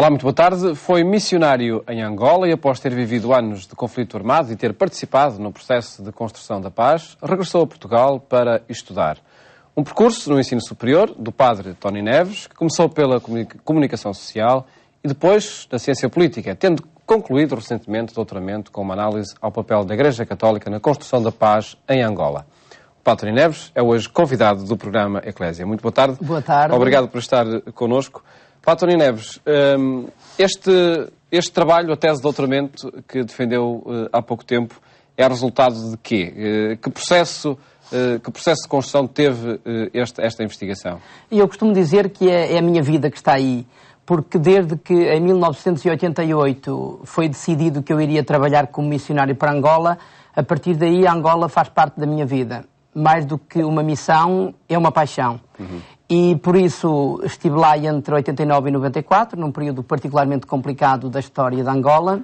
Olá, muito boa tarde. Foi missionário em Angola e, após ter vivido anos de conflito armado e ter participado no processo de construção da paz, regressou a Portugal para estudar. Um percurso no ensino superior do padre Tony Neves, que começou pela comunicação social e depois na ciência política, tendo concluído recentemente o doutoramento com uma análise ao papel da Igreja Católica na construção da paz em Angola. O padre Tony Neves é hoje convidado do programa Eclésia. Muito boa tarde. Boa tarde. Obrigado por estar connosco. Padre Tony Neves, este trabalho, a tese de doutoramento que defendeu há pouco tempo, é resultado de quê? Que processo de construção teve esta investigação? Eu costumo dizer que é a minha vida que está aí, porque desde que em 1988 foi decidido que eu iria trabalhar como missionário para Angola, a partir daí a Angola faz parte da minha vida. Mais do que uma missão, é uma paixão. E por isso estive lá entre 89 e 94, num período particularmente complicado da história de Angola.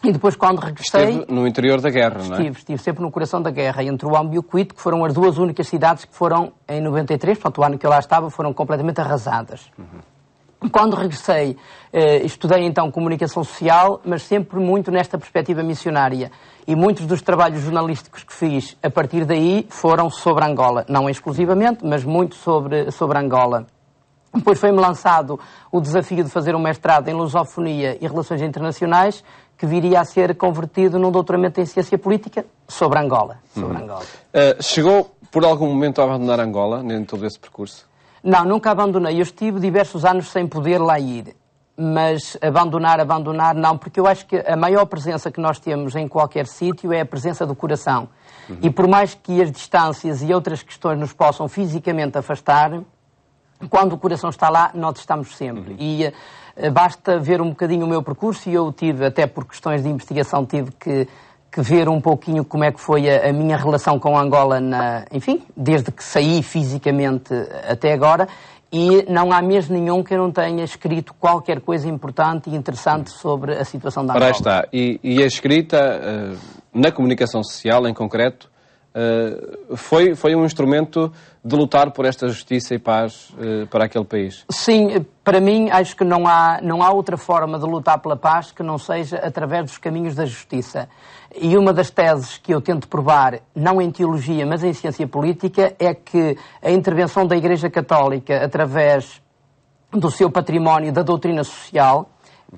E depois, quando regressei... Esteve no interior da guerra, não é? Estive sempre no coração da guerra, entre o Uambo e o Cuito, que foram as duas únicas cidades que foram, em 93, portanto o ano que eu lá estava, foram completamente arrasadas. Quando regressei, estudei então comunicação social, mas sempre muito nesta perspectiva missionária. E muitos dos trabalhos jornalísticos que fiz a partir daí foram sobre Angola. Não exclusivamente, mas muito sobre Angola. Depois foi-me lançado o desafio de fazer um mestrado em lusofonia e relações internacionais, que viria a ser convertido num doutoramento em ciência política sobre Angola. Chegou por algum momento a abandonar Angola, em todo esse percurso? Não, nunca abandonei. Eu estive diversos anos sem poder lá ir. Mas abandonar não, porque eu acho que a maior presença que nós temos em qualquer sítio é a presença do coração. E por mais que as distâncias e outras questões nos possam fisicamente afastar, quando o coração está lá, nós estamos sempre. E basta ver um bocadinho o meu percurso, e eu tive, até por questões de investigação, tive que ver um pouquinho como é que foi a minha relação com Angola, enfim, desde que saí fisicamente até agora. E não há mês nenhum que eu não tenha escrito qualquer coisa importante e interessante sobre a situação da Angola. Ora, está. E a escrita, na comunicação social em concreto, foi um instrumento de lutar por esta justiça e paz para aquele país? Sim, para mim acho que não há outra forma de lutar pela paz que não seja através dos caminhos da justiça. E uma das teses que eu tento provar, não em teologia, mas em ciência política, é que a intervenção da Igreja Católica através do seu património da doutrina social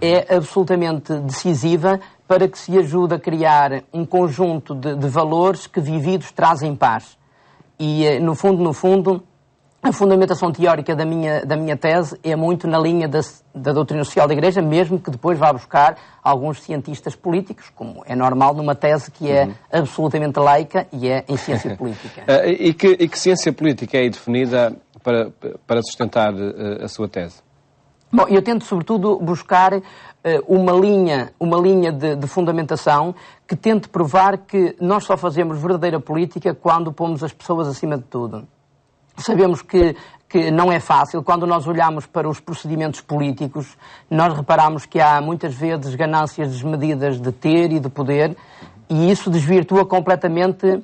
é absolutamente decisiva para que se ajude a criar um conjunto de valores que vividos trazem paz. E, no fundo, a fundamentação teórica da minha tese é muito na linha da doutrina social da Igreja, mesmo que depois vá buscar alguns cientistas políticos, como é normal numa tese que é absolutamente laica e é em ciência política. E que ciência política é aí definida para sustentar a sua tese? Bom, eu tento sobretudo buscar uma linha de fundamentação que tente provar que nós só fazemos verdadeira política quando pomos as pessoas acima de tudo. Sabemos que não é fácil. Quando nós olhamos para os procedimentos políticos, nós reparamos que há muitas vezes ganâncias desmedidas de ter e de poder, e isso desvirtua completamente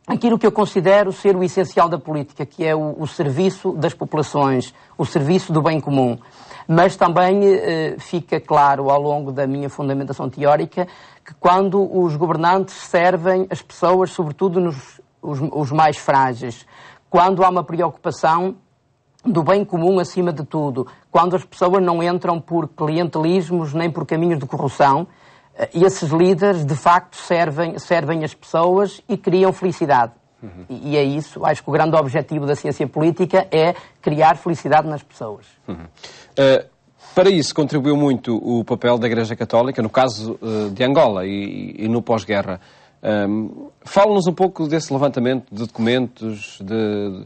aquilo que eu considero ser o essencial da política, que é o serviço das populações, o serviço do bem comum. Mas também fica claro ao longo da minha fundamentação teórica que quando os governantes servem as pessoas, sobretudo os mais frágeis, quando há uma preocupação do bem comum acima de tudo, quando as pessoas não entram por clientelismos nem por caminhos de corrupção, esses líderes de facto servem as pessoas e criam felicidade. E é isso, acho que o grande objetivo da ciência política é criar felicidade nas pessoas. Para isso contribuiu muito o papel da Igreja Católica, no caso de Angola e no pós-guerra. Fala-nos um pouco desse levantamento de documentos, de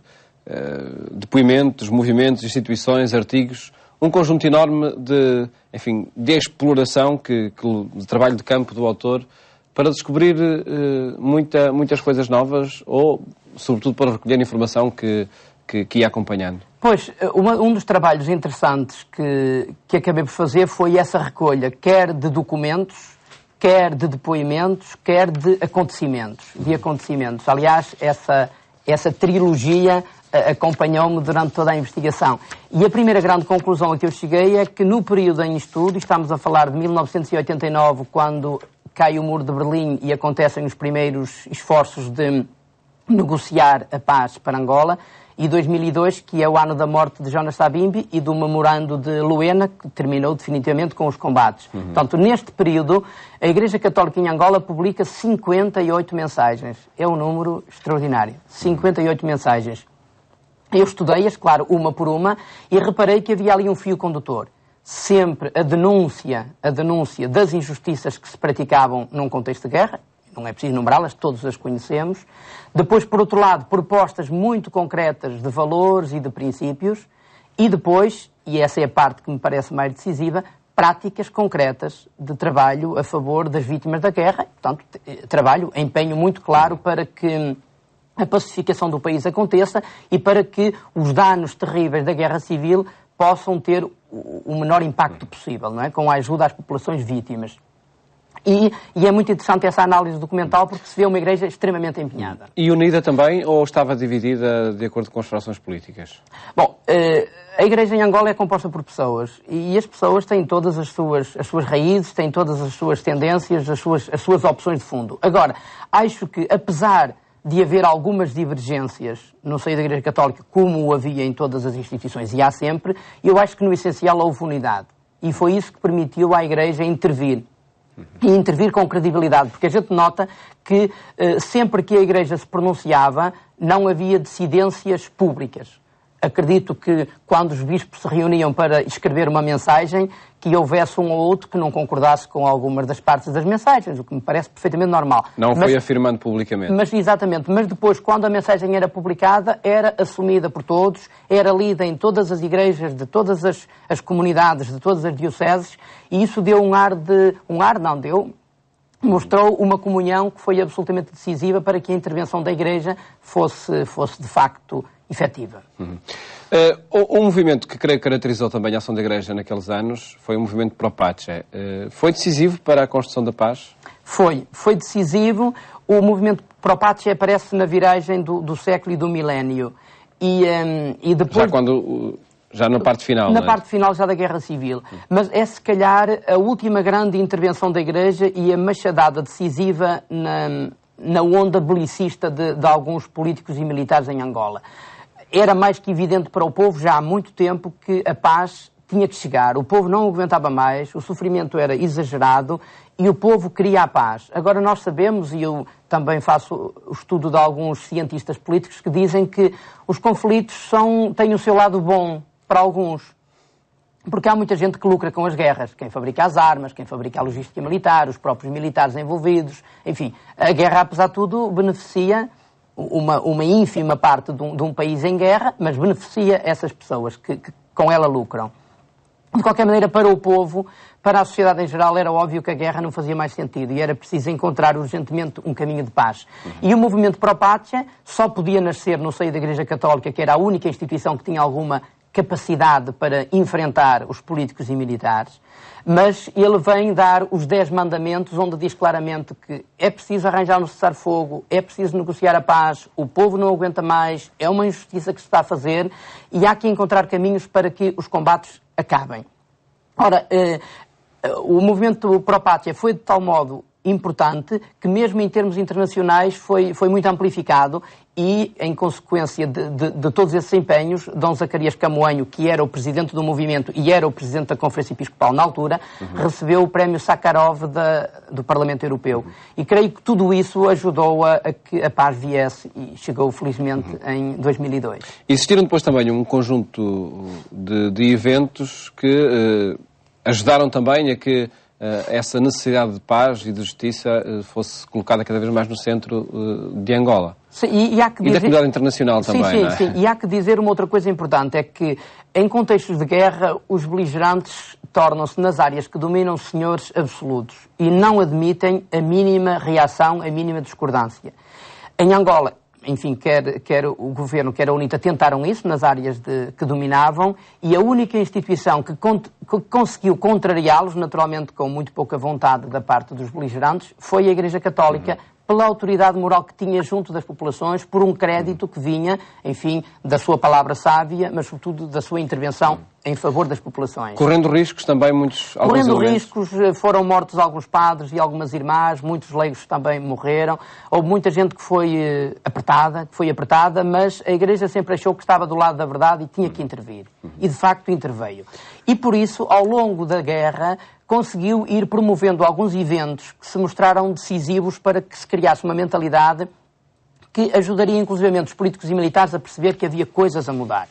depoimentos, movimentos, instituições, artigos, um conjunto enorme de exploração de trabalho de campo do autor para descobrir muitas coisas novas ou, sobretudo, para recolher informação que ia acompanhando. Pois, um dos trabalhos interessantes que acabei por fazer foi essa recolha, quer de documentos, quer de depoimentos, quer de acontecimentos. Aliás, essa trilogia acompanhou-me durante toda a investigação. E a primeira grande conclusão a que eu cheguei é que no período em estudo, estamos a falar de 1989, quando cai o Muro de Berlim e acontecem os primeiros esforços de negociar a paz para Angola, e 2002, que é o ano da morte de Jonas Savimbi e do memorando de Luena, que terminou definitivamente com os combates. Portanto, neste período, a Igreja Católica em Angola publica 58 mensagens. É um número extraordinário. 58 mensagens. Eu estudei-as, claro, uma por uma, e reparei que havia ali um fio condutor. Sempre a denúncia das injustiças que se praticavam num contexto de guerra. Não é preciso numerá-las, todos as conhecemos. Depois, por outro lado, propostas muito concretas de valores e de princípios. E depois, e essa é a parte que me parece mais decisiva, práticas concretas de trabalho a favor das vítimas da guerra. Portanto, trabalho, empenho muito claro para que a pacificação do país aconteça e para que os danos terríveis da guerra civil possam ter o menor impacto possível, não é? Com a ajuda às populações vítimas. E é muito interessante essa análise documental porque se vê uma igreja extremamente empenhada. E unida também ou estava dividida de acordo com as frações políticas? Bom, a igreja em Angola é composta por pessoas e as pessoas têm todas as suas raízes, têm todas as suas tendências, as suas opções de fundo. Agora, acho que apesar de haver algumas divergências no seio da Igreja Católica, como havia em todas as instituições e há sempre, eu acho que no essencial houve unidade. E foi isso que permitiu à Igreja intervir. E intervir com credibilidade, porque a gente nota que sempre que a Igreja se pronunciava não havia dissidências públicas. Acredito que quando os bispos se reuniam para escrever uma mensagem, que houvesse um ou outro que não concordasse com algumas das partes das mensagens, o que me parece perfeitamente normal. Não foi afirmando publicamente. Mas, exatamente. Mas depois, quando a mensagem era publicada, era assumida por todos, era lida em todas as igrejas, de todas as comunidades, de todas as dioceses, e isso deu mostrou uma comunhão que foi absolutamente decisiva para que a intervenção da Igreja fosse de facto efetiva. Um movimento que creio que caracterizou também a ação da Igreja naqueles anos foi o movimento Pro Pace. Foi decisivo para a construção da paz? Foi decisivo. O movimento Pro Pace aparece na viragem do século e do milénio. E depois... Já na parte final, Na parte final já da Guerra Civil. Mas é se calhar a última grande intervenção da Igreja e a machadada decisiva na onda belicista de alguns políticos e militares em Angola. Era mais que evidente para o povo já há muito tempo que a paz tinha que chegar. O povo não aguentava mais, o sofrimento era exagerado e o povo queria a paz. Agora nós sabemos, e eu também faço o estudo de alguns cientistas políticos que dizem que os conflitos têm o seu lado bom para alguns. Porque há muita gente que lucra com as guerras. Quem fabrica as armas, quem fabrica a logística militar, os próprios militares envolvidos. Enfim, a guerra, apesar de tudo, beneficia uma ínfima parte de um país em guerra, mas beneficia essas pessoas que com ela lucram. De qualquer maneira, para o povo, para a sociedade em geral, era óbvio que a guerra não fazia mais sentido e era preciso encontrar urgentemente um caminho de paz. E o movimento Pro Pace só podia nascer no seio da Igreja Católica, que era a única instituição que tinha alguma capacidade para enfrentar os políticos e militares, mas ele vem dar os 10 mandamentos, onde diz claramente que é preciso arranjar um cessar-fogo, é preciso negociar a paz, o povo não aguenta mais, é uma injustiça que se está a fazer e há que encontrar caminhos para que os combates acabem. Ora, o movimento Pro Pace foi de tal modo importante que mesmo em termos internacionais foi muito amplificado e, em consequência de todos esses empenhos, Dom Zacarias Camoanho, que era o presidente do movimento e era o presidente da Conferência Episcopal na altura, recebeu o prémio Sakharov do Parlamento Europeu. E creio que tudo isso ajudou a que a paz viesse e chegou felizmente em 2002. Existiram depois também um conjunto de eventos que ajudaram também a que essa necessidade de paz e de justiça fosse colocada cada vez mais no centro de Angola. Sim, e há que dizer... E da comunidade internacional também, sim, não é? Sim. E há que dizer uma outra coisa importante, é que em contextos de guerra os beligerantes tornam-se nas áreas que dominam senhores absolutos e não admitem a mínima reação, a mínima discordância. Em Angola, enfim, quer o governo, quer a UNITA tentaram isso nas áreas que dominavam e a única instituição que conseguiu contrariá-los, naturalmente com muito pouca vontade da parte dos beligerantes, foi a Igreja Católica, pela autoridade moral que tinha junto das populações, por um crédito que vinha, enfim, da sua palavra sábia, mas sobretudo da sua intervenção em favor das populações. Correndo riscos também Correndo riscos, foram mortos alguns padres e algumas irmãs, muitos leigos também morreram, houve muita gente que foi apertada, mas a Igreja sempre achou que estava do lado da verdade e tinha que intervir. E de facto interveio. E por isso, ao longo da guerra, conseguiu ir promovendo alguns eventos que se mostraram decisivos para que se criasse uma mentalidade que ajudaria inclusivamente os políticos e militares a perceber que havia coisas a mudar.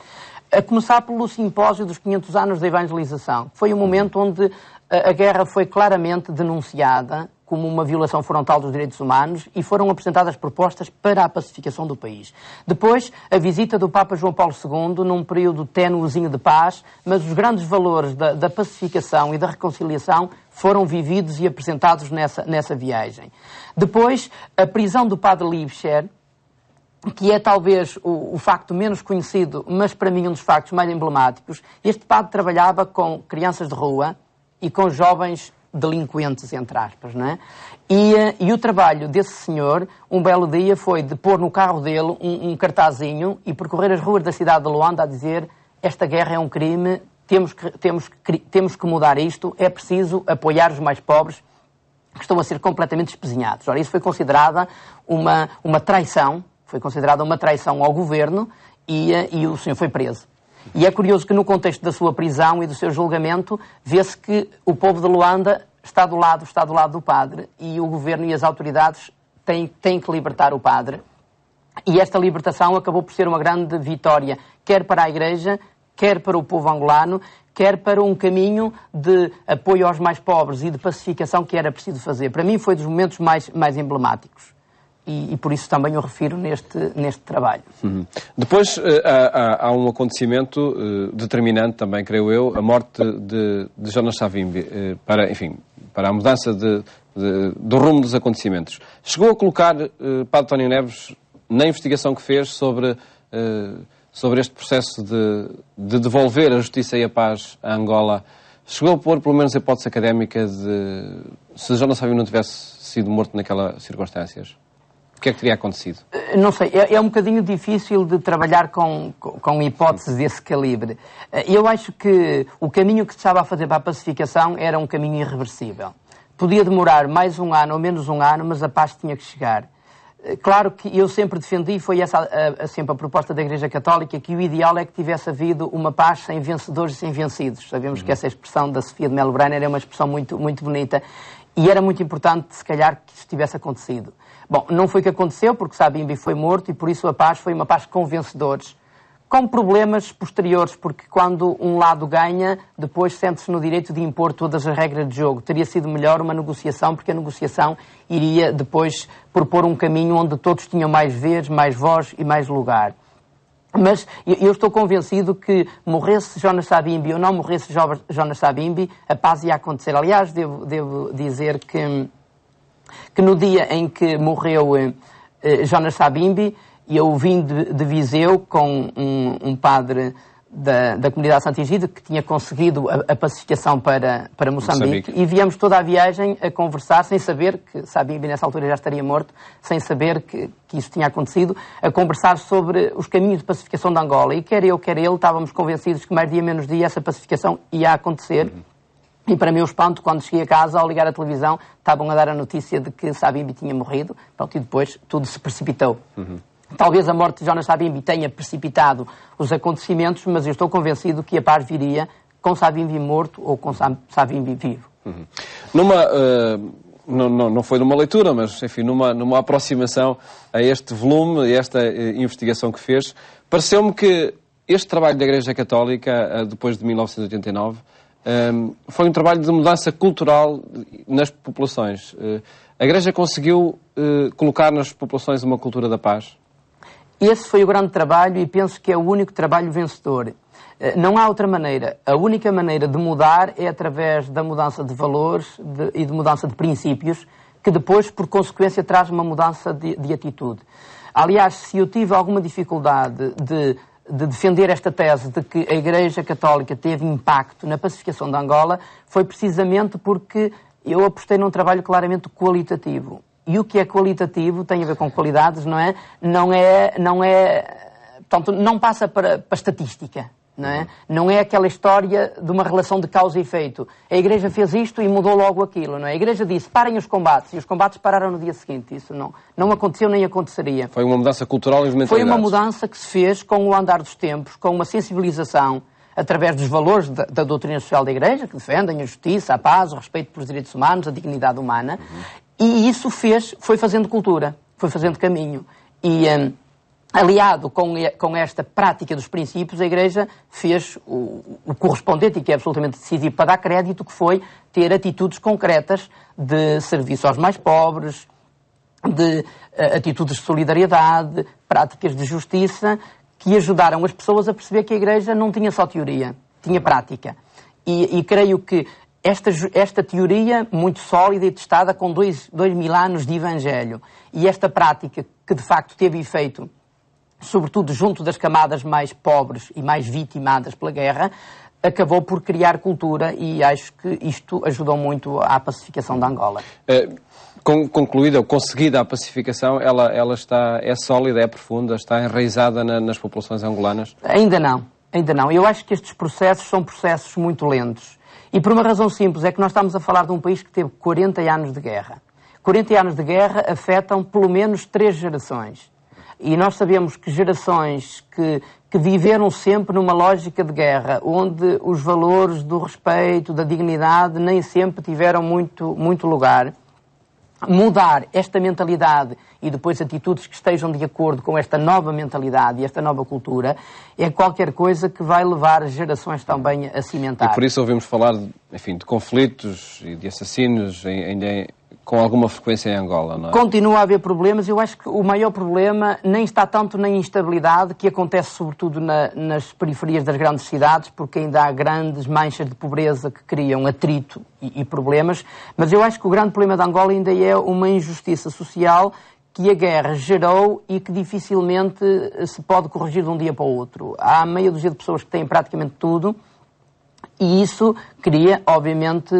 A começar pelo simpósio dos 500 anos da evangelização. Foi um momento onde a guerra foi claramente denunciada como uma violação frontal dos direitos humanos e foram apresentadas propostas para a pacificação do país. Depois, a visita do Papa João Paulo II, num período ténuezinho de paz, mas os grandes valores da pacificação e da reconciliação foram vividos e apresentados nessa viagem. Depois, a prisão do padre Liebscher, que é talvez o facto menos conhecido, mas para mim um dos factos mais emblemáticos. Este padre trabalhava com crianças de rua e com jovens delinquentes, entre aspas, não é? E o trabalho desse senhor, um belo dia, foi de pôr no carro dele um cartazinho e percorrer as ruas da cidade de Luanda a dizer: esta guerra é um crime, temos que mudar isto, é preciso apoiar os mais pobres que estão a ser completamente espezinhados. Ora, isso foi considerada uma traição. Foi considerada uma traição ao governo e o senhor foi preso. E é curioso que no contexto da sua prisão e do seu julgamento vê-se que o povo de Luanda está do lado do padre e o governo e as autoridades têm que libertar o padre. E esta libertação acabou por ser uma grande vitória, quer para a Igreja, quer para o povo angolano, quer para um caminho de apoio aos mais pobres e de pacificação que era preciso fazer. Para mim foi dos momentos mais emblemáticos. E por isso também o refiro neste trabalho. Depois há um acontecimento determinante também, creio eu, a morte de Jonas Savimbi, para a mudança do rumo dos acontecimentos. Chegou a colocar Padre António Neves na investigação que fez sobre este processo de devolver a justiça e a paz a Angola. Chegou a pôr, pelo menos, a hipótese académica de se Jonas Savimbi não tivesse sido morto naquelas circunstâncias? O que é que teria acontecido? Não sei, é um bocadinho difícil de trabalhar com hipóteses desse calibre. Eu acho que o caminho que se estava a fazer para a pacificação era um caminho irreversível. Podia demorar mais um ano ou menos um ano, mas a paz tinha que chegar. Claro que eu sempre defendi, foi essa sempre a proposta da Igreja Católica, que o ideal é que tivesse havido uma paz sem vencedores e sem vencidos. Sabemos que essa expressão da Sofia de Melo Brainer é uma expressão muito, muito bonita e era muito importante, se calhar, que isso tivesse acontecido. Bom, não foi o que aconteceu, porque Savimbi foi morto e por isso a paz foi uma paz com vencedores, com problemas posteriores, porque quando um lado ganha, depois sente-se no direito de impor todas as regras de jogo. Teria sido melhor uma negociação, porque a negociação iria depois propor um caminho onde todos tinham mais vez, mais voz e mais lugar. Mas eu estou convencido que morresse Jonas Savimbi ou não morresse Jonas Savimbi, a paz ia acontecer. Aliás, devo dizer que no dia em que morreu Jonas Savimbi, eu vim de Viseu com um padre da comunidade Santo Egídio que tinha conseguido a pacificação para Moçambique e viemos toda a viagem a conversar, sem saber que Savimbi nessa altura já estaria morto, sem saber que isso tinha acontecido, a conversar sobre os caminhos de pacificação de Angola. E quer eu, quer ele, estávamos convencidos que mais dia menos dia essa pacificação ia acontecer. E para mim o espanto, quando cheguei a casa, ao ligar a televisão, estavam a dar a notícia de que Savimbi tinha morrido. Pronto, e depois tudo se precipitou. Talvez a morte de Jonas Savimbi tenha precipitado os acontecimentos, mas eu estou convencido que a paz viria com Savimbi morto ou com Savimbi vivo. Não foi numa leitura, mas enfim, numa aproximação a este volume, a esta investigação que fez, pareceu-me que este trabalho da Igreja Católica, depois de 1989, foi um trabalho de mudança cultural nas populações. A Igreja conseguiu colocar nas populações uma cultura da paz? Esse foi o grande trabalho e penso que é o único trabalho vencedor. Não há outra maneira. A única maneira de mudar é através da mudança de valores e de mudança de princípios, que depois, por consequência, traz uma mudança de atitude. Aliás, se eu tive alguma dificuldade de defender esta tese de que a Igreja Católica teve impacto na pacificação de Angola, foi precisamente porque eu apostei num trabalho claramente qualitativo. E o que é qualitativo tem a ver com qualidades, não é? Portanto, não passa para estatística. Não é aquela história de uma relação de causa e efeito. A Igreja fez isto e mudou logo aquilo. Não é? A Igreja disse, parem os combates, e os combates pararam no dia seguinte. Isso não aconteceu nem aconteceria. Foi uma mudança cultural e de mentalidade. Foi uma mudança que se fez com o andar dos tempos, com uma sensibilização através dos valores da doutrina social da Igreja, que defendem a justiça, a paz, o respeito pelos direitos humanos, a dignidade humana, e isso foi fazendo cultura, foi fazendo caminho. E aliado com esta prática dos princípios, a Igreja fez o correspondente, e que é absolutamente decisivo para dar crédito, que foi ter atitudes concretas de serviço aos mais pobres, de atitudes de solidariedade, práticas de justiça, que ajudaram as pessoas a perceber que a Igreja não tinha só teoria, tinha prática. E creio que esta teoria muito sólida e testada com 2000 anos de Evangelho, e esta prática que de facto teve efeito, sobretudo junto das camadas mais pobres e mais vitimadas pela guerra, acabou por criar cultura, e acho que isto ajudou muito à pacificação de Angola. Concluída ou conseguida a pacificação, ela é sólida, é profunda, está enraizada nas populações angolanas? Ainda não. Eu acho que estes processos são processos muito lentos. E por uma razão simples, é que nós estamos a falar de um país que teve 40 anos de guerra. 40 anos de guerra afetam pelo menos 3 gerações. E nós sabemos que gerações que viveram sempre numa lógica de guerra, onde os valores do respeito, da dignidade, nem sempre tiveram muito lugar. Mudar esta mentalidade e depois atitudes que estejam de acordo com esta nova mentalidade e esta nova cultura é qualquer coisa que vai levar gerações também a cimentar. E por isso ouvimos falar, de conflitos e de assassinos com alguma frequência em Angola, não é? Continua a haver problemas. Eu acho que o maior problema nem está tanto na instabilidade, que acontece sobretudo nas periferias das grandes cidades, porque ainda há grandes manchas de pobreza que criam atrito e problemas, mas eu acho que o grande problema de Angola ainda é uma injustiça social que a guerra gerou e que dificilmente se pode corrigir de um dia para o outro. Há meia dúzia de pessoas que têm praticamente tudo, e isso cria, obviamente,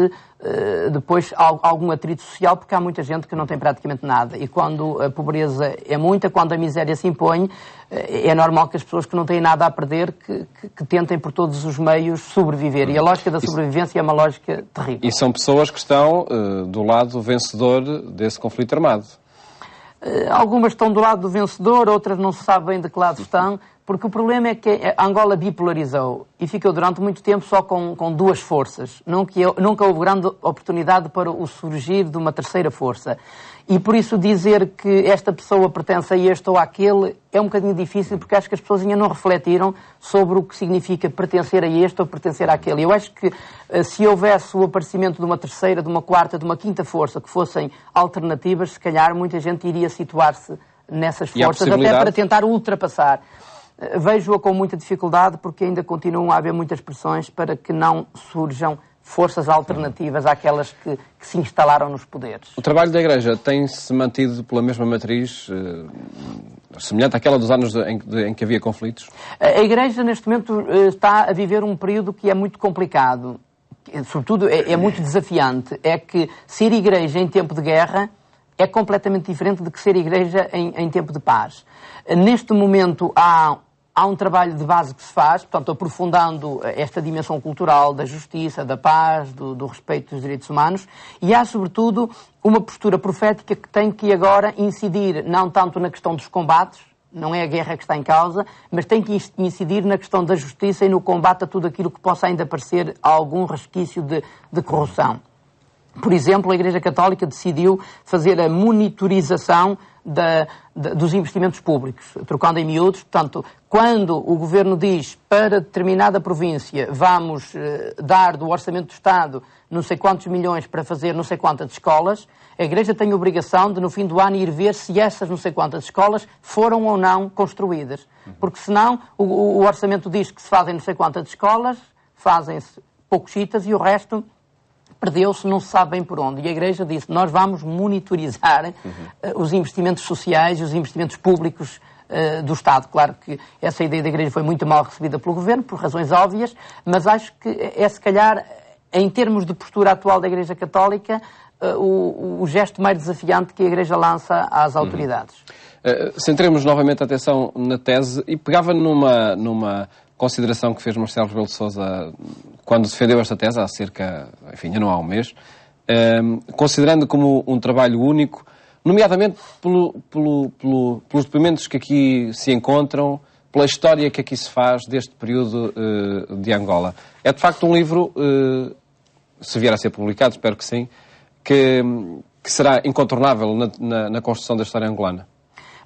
depois algum atrito social, porque há muita gente que não tem praticamente nada. E quando a pobreza é muita, quando a miséria se impõe, é normal que as pessoas que não têm nada a perder que tentem por todos os meios sobreviver. E a lógica da sobrevivência é uma lógica terrível. E são pessoas que estão do lado vencedor desse conflito armado. Algumas estão do lado do vencedor, outras não se sabe bem de que lado estão, porque o problema é que a Angola bipolarizou e ficou durante muito tempo só com 2 forças. Nunca houve grande oportunidade para o surgir de uma terceira força. E por isso dizer que esta pessoa pertence a este ou àquele é um bocadinho difícil, porque acho que as pessoas ainda não refletiram sobre o que significa pertencer a este ou pertencer àquele. Eu acho que se houvesse o aparecimento de uma terceira, de uma quarta, de uma quinta força que fossem alternativas, se calhar muita gente iria situar-se nessas forças até para tentar ultrapassar. Vejo-a com muita dificuldade, porque ainda continuam a haver muitas pressões para que não surjam forças alternativas àquelas que se instalaram nos poderes. O trabalho da Igreja tem-se mantido pela mesma matriz, semelhante àquela dos anos em que havia conflitos? A Igreja, neste momento, está a viver um período que é muito complicado. Sobretudo, é muito desafiante. É que ser Igreja em tempo de guerra é completamente diferente de que ser Igreja em tempo de paz. Neste momento, há um trabalho de base que se faz, portanto, aprofundando esta dimensão cultural da justiça, da paz, do respeito dos direitos humanos, e há, sobretudo, uma postura profética que tem que agora incidir não tanto na questão dos combates, não é a guerra que está em causa, mas tem que incidir na questão da justiça e no combate a tudo aquilo que possa ainda parecer algum resquício de corrupção. Por exemplo, a Igreja Católica decidiu fazer a monitorização dos investimentos públicos, trocando em miúdos. Portanto, quando o Governo diz para determinada província vamos dar do Orçamento do Estado não sei quantos milhões para fazer não sei quantas escolas, a Igreja tem a obrigação de, no fim do ano, ir ver se essas não sei quantas escolas foram ou não construídas. Porque senão o Orçamento diz que se fazem não sei quantas escolas, fazem-se poucositas e o resto perdeu-se, não se sabe bem por onde. E a Igreja disse, nós vamos monitorizar os investimentos sociais e os investimentos públicos do Estado. Claro que essa ideia da Igreja foi muito mal recebida pelo Governo, por razões óbvias, mas acho que é, se calhar, em termos de postura atual da Igreja Católica, o gesto mais desafiante que a Igreja lança às autoridades. Centremos novamente a atenção na tese e pegava numa consideração que fez Marcelo Rebelo de Sousa quando defendeu esta tese, há cerca, enfim, não há um mês, considerando como um trabalho único, nomeadamente pelos depoimentos que aqui se encontram, pela história que aqui se faz deste período de Angola. É, de facto, um livro, se vier a ser publicado, espero que sim, que será incontornável na construção da história angolana.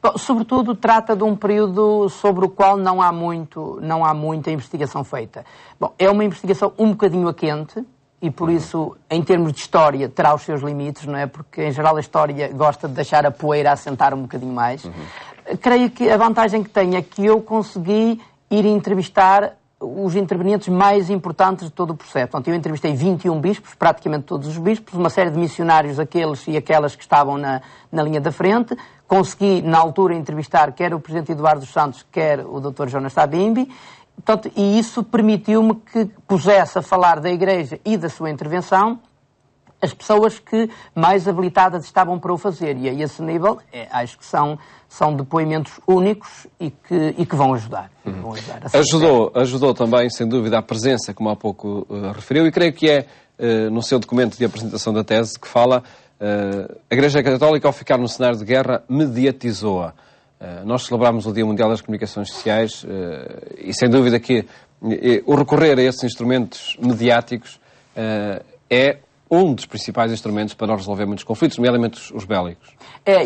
Bom, sobretudo, trata de um período sobre o qual não há muita investigação feita. Bom, é uma investigação um bocadinho a quente, e por isso, em termos de história, terá os seus limites, não é? Porque, em geral, a história gosta de deixar a poeira assentar um bocadinho mais. Creio que a vantagem que tenho é que eu consegui ir entrevistar os intervenientes mais importantes de todo o processo. Portanto, eu entrevistei 21 bispos, praticamente todos os bispos, uma série de missionários, aqueles e aquelas que estavam na linha da frente. Consegui, na altura, entrevistar quer o Presidente Eduardo dos Santos, quer o Dr. Jonas Savimbi. Portanto, e isso permitiu-me que pusesse a falar da Igreja e da sua intervenção as pessoas que mais habilitadas estavam para o fazer. E a esse nível, acho que são depoimentos únicos e que vão ajudar. Ajudou também, sem dúvida, a presença, como há pouco referiu, e creio que é no seu documento de apresentação da tese que fala a Igreja Católica, ao ficar no cenário de guerra, mediatizou-a. Nós celebramos o Dia Mundial das Comunicações Sociais e, sem dúvida, que o recorrer a esses instrumentos mediáticos é um dos principais instrumentos para resolver muitos conflitos, nomeadamente os bélicos.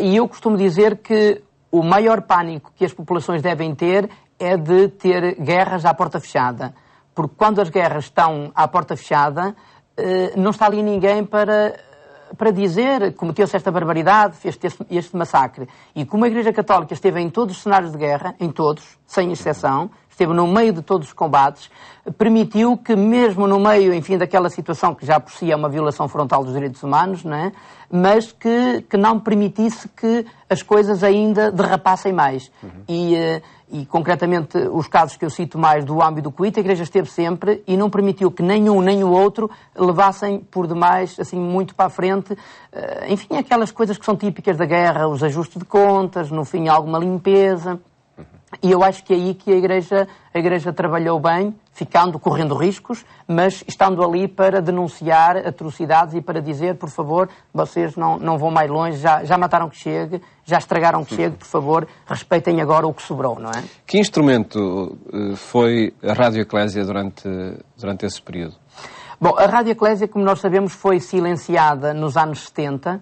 E eu costumo dizer que o maior pânico que as populações devem ter é de ter guerras à porta fechada. Porque quando as guerras estão à porta fechada, não está ali ninguém para dizer cometeu-se esta barbaridade, fez este massacre. E como a Igreja Católica esteve em todos os cenários de guerra, em todos, sem exceção, esteve no meio de todos os combates, permitiu que mesmo no meio, enfim, daquela situação que já por si é uma violação frontal dos direitos humanos, não é? Mas que não permitisse que as coisas ainda derrapassem mais. E concretamente, os casos que eu cito mais do âmbito do Cuita, a Igreja esteve sempre e não permitiu que nem um nem o outro levassem por demais, assim, muito para a frente, enfim, aquelas coisas que são típicas da guerra, os ajustes de contas, no fim alguma limpeza. E eu acho que é aí que a Igreja trabalhou bem, correndo riscos, mas estando ali para denunciar atrocidades e para dizer, por favor, vocês não vão mais longe, já mataram que chegue, já estragaram que chegue, por favor, respeitem agora o que sobrou, não é? Que instrumento foi a Rádio Eclésia durante esse período? Bom, a Rádio Eclésia, como nós sabemos, foi silenciada nos anos 70,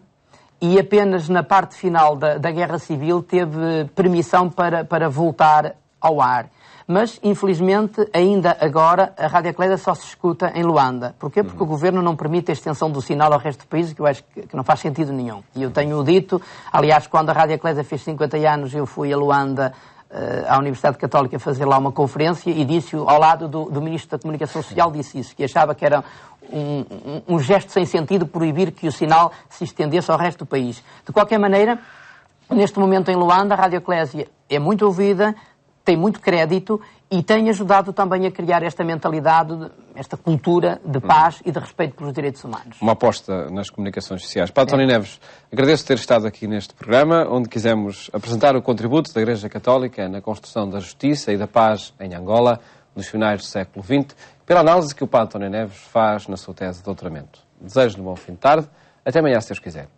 e apenas na parte final da Guerra Civil teve permissão para voltar ao ar. Mas, infelizmente, ainda agora, a Rádio Eclésia só se escuta em Luanda. Porquê? Porque o Governo não permite a extensão do sinal ao resto do país, que eu acho que não faz sentido nenhum. E eu tenho dito, aliás, quando a Rádio Eclésia fez 50 anos, eu fui a Luanda, à Universidade Católica, fazer lá uma conferência e disse ao lado do Ministro da Comunicação Social, disse isso, que achava que era um gesto sem sentido proibir que o sinal se estendesse ao resto do país. De qualquer maneira, neste momento em Luanda, a Rádio Eclésia é muito ouvida, tem muito crédito e tem ajudado também a criar esta mentalidade, esta cultura de paz e de respeito pelos direitos humanos. Uma aposta nas comunicações sociais. Padre António Neves, agradeço ter estado aqui neste programa, onde quisemos apresentar o contributo da Igreja Católica na construção da justiça e da paz em Angola, nos finais do século XX, pela análise que o Padre António Neves faz na sua tese de doutoramento. Desejo-lhe um bom fim de tarde. Até amanhã, se Deus quiser.